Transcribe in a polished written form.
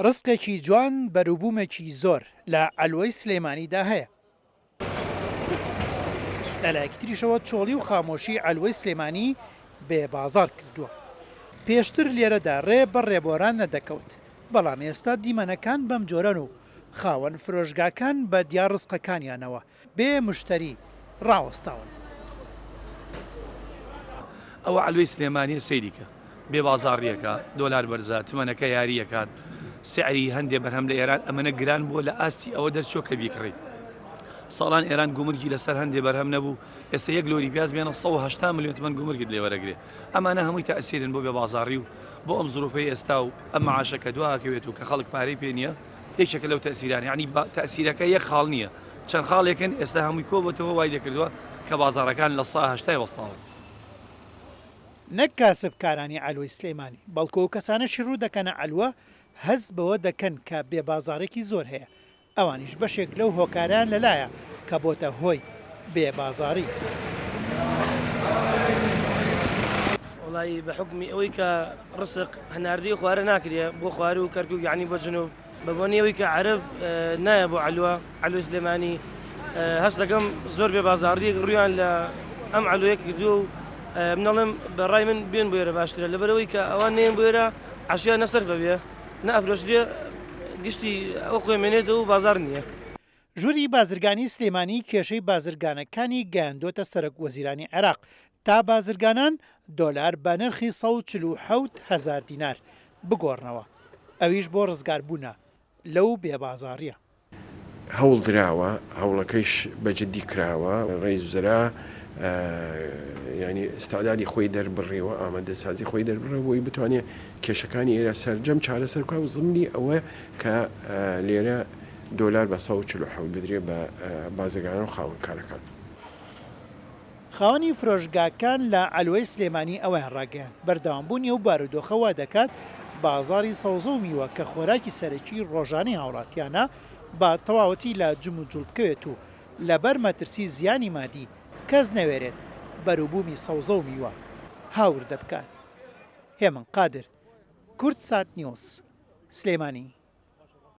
ڕستێکی جوان بەروبوومێکی زۆر لە ئەلوەی سلێمانیدا هەیە. لەلایەکی تریشەوە چۆڵی و خامۆشی ئەلوەی سلێمانی بێبازار کردووە. پێشتر لێرەدا ڕێ بە ڕێبۆران نەدەکەوت، بەڵام ئێستا دیمەنەکان بەم جۆرەن و خاوەن فرۆشگاکان بە دیار ڕزقەکانیانەوە بێ مشتری ڕاوەستاون. ئەوە ئەلوەی سلێمانی سەیریکە بێ بازاڕیەکە دۆلار بەرزە تمەنەکە یاریەکات سعری هەندێک بەرهەم لە ئێران ئەمەنە گران بووە لە ئاستی ئەوە دەرچۆ کە بیکڕی. ساڵان ئێران گومرگی لەسەر هەندێک بەرهەم نەبوو، ئێستا یەک لۆری پیاز بێنە 180 ملیۆن تمەن گومرگت لێ وەرەگرێ. ئەمانە هەمووی تەئسیرن بۆ بێ بازاڕی و بۆ ئەم زروفەی ئێستا و ئەم معاشەکە دواکەوێت و کە خەڵک پارەی پێ نییە یەکێکە لەو تەئسیران، یعنی تەئسیرەکە یەک خاڵ نییە، چەند خاڵێکن ئێستا هەمووی کۆبەتەوە وای دەکردووە کە بازاڕەکان لە 180 وەستاون. نەک کاسبکارانی ئەلوەی سلێمانی، بەڵکو و کەسانەشی ڕوو دەکەنە ئەلوە هەز بەوە دەکەن کە بێبازارێکی زۆر هەیە، ئەوانیش بەشێک لەو هۆکاران لەلایە کە بۆتە هۆی بێبازاری. وڵی بە حکمی ئەوەی کە ڕسق هەناردی خوارە ناکرێ بۆ خوار و کەرکک یعنی بۆ جنوب بەبوونی ئەوەی کە عەرب نایە بۆ ئەلوەی سلێمانی هەست دەکەم زۆر بێبازاڕی ڕویان لە ئەم ئەلوەیە کردووە و منەڵم بەڕای من بێن بۆێرە باشترە لەبەرەوەی کە ئەوان نێن بۆێرە عەشیان نەسەرفە بێ نەئەفرۆشتێ گشتی ئەو خوێمێنێتەوە و بازار نییە. ژووری بازرگانی سلێمانی کێشەی بازرگانەکانی گەیاندۆتە سەرۆک وەزیرانی عێراق تا بازرگانان دۆلار بە نرخی 147,000 دینار بگۆڕنەوە، ئەویش بۆ ڕزگاربوونە لەو بێبازاڕیە. هەوڵ دراوە، هەوڵەکەیش بەجددی کراوە، ڕێز وزەرا ینی ئستادادی خۆی دەربڕێەوە ئامادە سازی خۆی دەربڕەوەی بتوانێت کێشەکانی ئێرە سەرجەم چارەسەرکە و زمنی ئەوە کە لێرە دۆلار بە 147 بدرێ بە بازرگانان و خاوەنکارەکان. خاوەنی فرۆشگاکان لە ئەلوەی سلێمانی ئەوەیان ڕاگەیان بەردەوامبوونی و بارودۆخەوا دەکات بازاری سەوزە و میوە کە خۆراکی سەرەکی ڕۆژانەی هاوڵاتیانە بە تەواوەتی لە جم و جوڵ بکەوێت و لەبەر مەترسی زیانی مادی کەس نەوێرێت بەروبوومی سەوزە و میوە هاور دەبکات. هێمن قادر، کورد سات نیوز، سلێمانی.